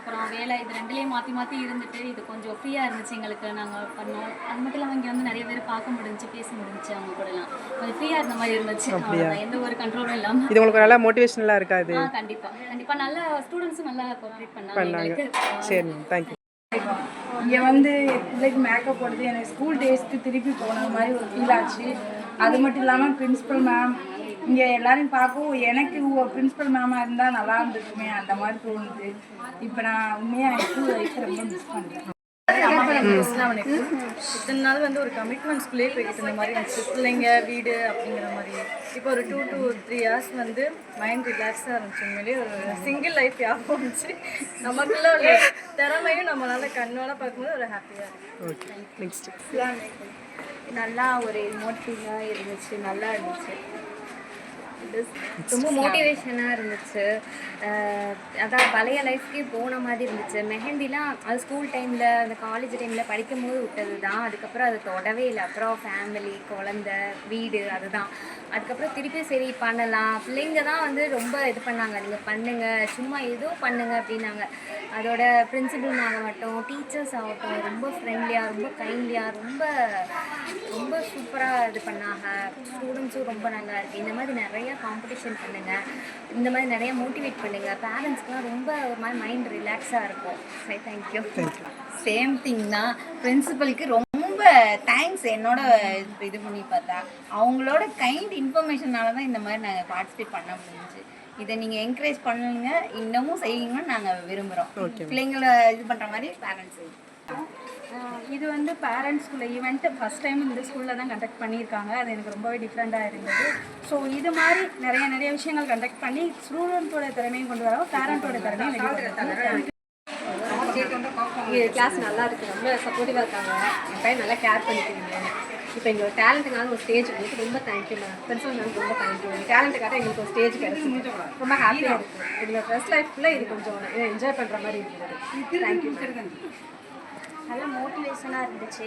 அப்புறம் வேலை இது ரெண்டுலேயும் மாற்றி மாற்றி இருந்துட்டு இது கொஞ்சம் ஃப்ரீயாக இருந்துச்சு எங்களுக்கு. நாங்கள் பண்ணோம். அது மட்டும் இல்லாமல் இங்கே வந்து நிறைய பேர் பார்க்க முடிஞ்சுச்சு, பேச முடிஞ்சுச்சு. அவங்க கூடலாம் கொஞ்சம் ஃப்ரீயாக இருந்த மாதிரி இருந்துச்சு. அவ்வளோதான், எந்த ஒரு கண்ட்ரோலும் இல்லாமல். இது உங்களுக்கு நல்லா மோட்டிவேஷனலாக இருக்காது? கண்டிப்பாக நல்ல ஸ்டூடெண்ட்ஸும் நல்லா கோஆப்ரேட் பண்ணாங்க. சரி, தேங்க்யூ. இங்கே வந்து பிள்ளைக்கு மேக்கப் போடுறது எனக்கு ஸ்கூல் டேஸ்க்கு திருப்பி போன மாதிரி ஒரு ஃபீல் ஆச்சு. அது மட்டும் இல்லாமல் பிரின்ஸிபல் மேம் இங்கே எல்லாரையும் பார்க்கவும் எனக்கு பிரின்ஸிபல் மேமாக இருந்தால் நல்லா இருந்துக்குமே அந்த மாதிரி தோணுது. இப்போ நான் உண்மையாக ஸ்கூல் லைஃப்பை ரொம்ப மிஸ் பண்ணுறேன். இத்தனை நாள் வந்து ஒரு கமிட்மெண்ட் ஸ்கூல்லே போய்கிட்டு இருந்த மாதிரி இருந்துச்சு, பிள்ளைங்க வீடு அப்படிங்கிற மாதிரி. இப்போ ஒரு 2 to 3 years வந்து மைண்ட் ரிலாக்ஸாக இருந்துச்சு. உண்மையிலேயே ஒரு சிங்கிள் லைஃப் ஞாபகம் இருந்துச்சு. நமக்குள்ள ஒரு திறமையும் நம்மளால கண்ணோட பார்க்கும்போது ஒரு ஹாப்பியாக இருந்துச்சு. நல்லா ஒரு மோட்டிவாக இருந்துச்சு, நல்லா இருந்துச்சு, ரொம்ப மோட்டிவேஷனாக இருந்துச்சு. அதான் பழைய லைஃப்க்கே போன மாதிரி இருந்துச்சு. மெஹந்திலாம் அது ஸ்கூல் டைமில் அந்த காலேஜ் டைமில் படிக்கும் போது விட்டது தான். அதுக்கப்புறம் அது தொடவே இல்லை. அப்புறம் ஃபேமிலி, குழந்த, வீடு, அதுதான். அதுக்கப்புறம் திருப்பி சரி பண்ணலாம். பிள்ளைங்க தான் வந்து ரொம்ப இது பண்ணாங்க, நீங்கள் பண்ணுங்கள், சும்மா ஏதோ பண்ணுங்க அப்படின்னாங்க. அதோட பிரின்சிபல் ஆகட்டும், டீச்சர்ஸ் ஆகட்டும், ரொம்ப ஃப்ரெண்ட்லியாக, ரொம்ப கைண்ட்லியாக, ரொம்ப ரொம்ப சூப்பராக இது பண்ணாங்க. ஸ்டூடெண்ட்ஸும் ரொம்ப நல்லா இருக்குது. இந்த மாதிரி நிறைய காம்படிஷன் பண்ணுங்கள், இந்த மாதிரி நிறைய மோட்டிவேட் பண்ணுங்கள். பேரண்ட்ஸ்க்குலாம் ரொம்ப ஒரு மாதிரி மைண்ட் ரிலாக்ஸாக இருக்கும். சரி, தேங்க்யூ. சேம் திங் தான். பிரின்சிபலுக்கு ரொம்ப தேங்க்ஸ். என்னோட இது பண்ணி பார்த்தா அவங்களோட கைண்ட் இன்ஃபர்மேஷனால தான் இந்த மாதிரி நாங்கள் பார்ட்டிசிபேட் பண்ண முடிஞ்சிச்சு. இதை நீங்கள் என்கரேஜ் பண்ணுங்க, இன்னமும் செய்யுங்கன்னு நாங்கள் விரும்புகிறோம். பிள்ளைங்களை இது பண்ணுற மாதிரி பேரண்ட்ஸ். இது வந்து பேரண்ட்ஸ்குள்ள ஈவெண்ட்டு ஃபஸ்ட் டைம் இந்த ஸ்கூலில் தான் கண்டக்ட் பண்ணியிருக்காங்க. அது எனக்கு ரொம்பவே டிஃப்ரெண்ட்டாக இருந்தது. ஸோ இது மாதிரி நிறைய விஷயங்கள் கண்டக்ட் பண்ணி ஸ்டூடெண்ட்டோட திறமையும் கொண்டு வரோம், பேரண்ட்டோட திறமையும் வெளிப்படுத்துறாங்க. கிளாஸ் நல்லா இருக்குது, ரொம்ப சப்போர்ட்டிவாக இருக்காங்க. என் பையன் நல்லா கேர் பண்ணிக்கிறீங்க. இப்போ எங்களோட டேலண்ட்டுக்கான ஒரு ஸ்டேஜ் உங்களுக்கு ரொம்ப தேங்க்யூ மேம். பிரின்சிபல் மேம் ரொம்ப தேங்க்யூ. எங்கள் டேலண்ட்டுக்காக எங்களுக்கு ஒரு ஸ்டேஜ் கிடச்சி ரொம்ப ஹாப்பியாக இருக்குது. எங்களோட ஃபர்ஸ்ட் லைஃப்பில் இது கொஞ்சம் என்ஜாய் பண்ணுற மாதிரி இருந்தது. தேங்க்யூ. நல்ல மோட்டிவேஷனாக இருந்துச்சு.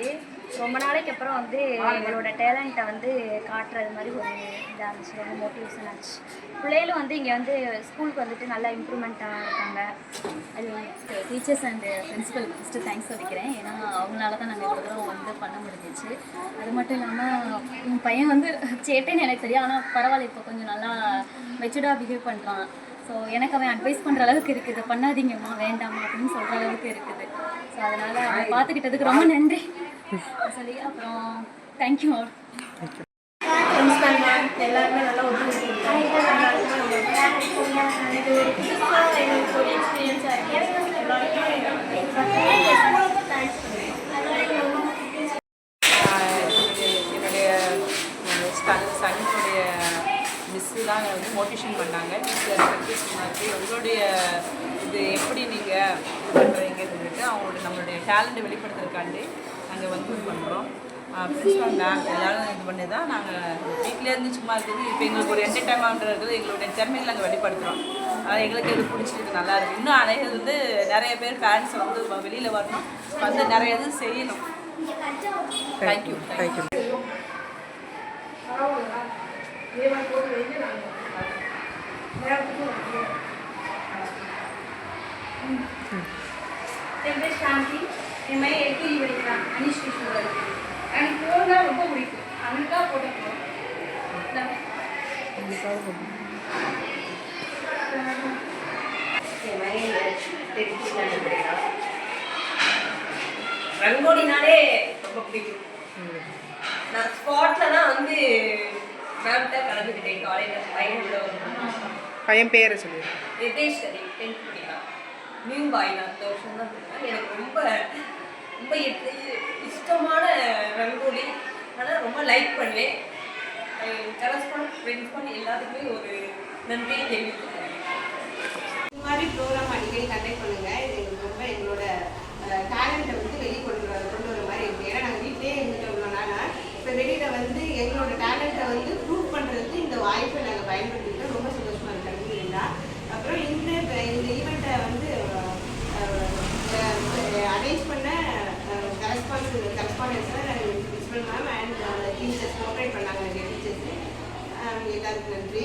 ரொம்ப நாளைக்கு அப்புறம் வந்து எங்களோட டேலண்ட்டை வந்து காட்டுறது மாதிரி ஒரு இதாக இருந்துச்சு. ரொம்ப மோட்டிவேஷனாக இருந்துச்சு. பிள்ளைகளும் வந்து இங்கே வந்து ஸ்கூலுக்கு வந்துட்டு நல்லா இம்ப்ரூவ்மெண்ட்டாக இருக்காங்க. அது டீச்சர்ஸ் அண்ட் பிரின்சிபலுக்கு ஃபஸ்ட்டு தேங்க்ஸ் சொல்லிக்கிறேன். ஏன்னா அவங்களால தான் நாங்கள் இவ்வளோ தூரம் வந்து பண்ண முடிஞ்சிச்சு. அது மட்டும் இல்லாமல் என் பையன் வந்து சேட்டைன்னு எனக்கு தெரியும், ஆனால் பரவாயில்ல, இப்போ கொஞ்சம் நல்லா மெச்சூர்டாக பிஹேவ் பண்ணுறான். ஸோ எனக்கு அவன் அட்வைஸ் பண்ணுற அளவுக்கு இருக்குது, பண்ணாதீங்கம்மா, வேண்டாமா அப்படின்னு சொல்கிற அளவுக்கு இருக்குது. ஸோ அதனால் அவன் பார்த்துக்கிட்டதுக்கு ரொம்ப நன்றி சொல்லி அப்புறம் தேங்க்யூ. பிரின்சிபல் மேம் எல்லாருமே நல்லா ஒத்துழைச்சிருக்காங்க. இது ஒரு புதுசாக எங்களுக்கு ஒரு எக்ஸ்பீரியன்ஸாக இருக்குது. சன்னுடைய மிஸ்ஸு தான் வந்து மோட்டிவேஷன் பண்ணாங்க. உங்களுடைய இது எப்படி நீங்கள் இது பண்ணுறீங்கன்னு சொல்லிட்டு அவங்களோட நம்மளுடைய டேலண்ட்டை வெளிப்படுத்துறதுக்காண்டி நாங்கள் வந்து இது பண்ணுறோம். பிரின்சிபல் மேம் எல்லோரும் இது பண்ணி தான் நாங்கள் வீட்டிலேருந்து சும்மா இருக்குது. இப்போ எங்களுக்கு ஒரு என்டர்டைன்மெண்ட் இருக்குது, எங்களுடைய திறமைகளை நாங்கள் வெளிப்படுத்துகிறோம். அதனால் எங்களுக்கு இது பிடிச்சிருக்கு, நல்லா இருக்குது. இன்னும் அனைத்து வந்து நிறைய பேர் பேரண்ட்ஸ் வந்து வெளியில் வரணும், வந்து நிறைய இது செய்யணும். தேங்க்யூ. தேங்க்யூ. என் பேர் சாந்தி. என் மையம் எல்கேஜி படிக்கிறான், அனிஷ் கிருஷ்ணன். எனக்கு போனா ரொம்ப பிடிக்கும். அவனுக்காக போட்டோம். என் மையம் படிக்கிறான். ரங்கோலினாலே ரொம்ப பிடிக்கும். நான் ஸ்பாட்டில் தான் வந்து மேம்கிட்ட கலந்துக்கிட்டேன் காலையில். பையன் பேரை சொல்லி ரிதேஷ் சரி 10th படிக்கலாம். நியூ பாய் தான், இந்த வருஷம் தான் சொல்லுவேன். எனக்கு ரொம்ப ரொம்ப இஷ்டமான ரங்கோலி. ஆனால் ரொம்ப லைக் பண்ணுவேன். கரஸ்பாண்ட் பிரின்சிபல் எல்லாத்துக்குமே ஒரு நன்றியை தெரிவித்துக்கிறேன். இந்த மாதிரி ப்ரோக்ராம் அடிக்கடி கண்டக்ட் பண்ணுங்கள். இது எங்களுக்கு ரொம்ப எங்களோட டேலண்ட்டை வந்து கொண்டு வர மாதிரி இருக்குது. ஏன்னா நாங்கள் வீட்டிலே இருந்துட்டு உள்ளோம்னா இப்போ வெளியில் வந்து எங்களோட டேலண்ட்டை வந்து ப்ரூவ் பண்ணுறதுக்கு இந்த வாய்ப்பை நாங்கள் பயன்படுத்திக்கிட்டோம். ரொம்ப சந்தோஷமாக இருக்குது. அல்ஹம்துலில்லாஹ். அப்புறம் இந்த ஈவெண்ட்டை வந்து அரேஞ்ச் பண்ண கரஸ்பாண்டன்ஸில் principal ma'am and teachers cooperate பண்ணாங்க. நிறைய டீச்சர்ஸ் எல்லாருக்கும் நன்றி.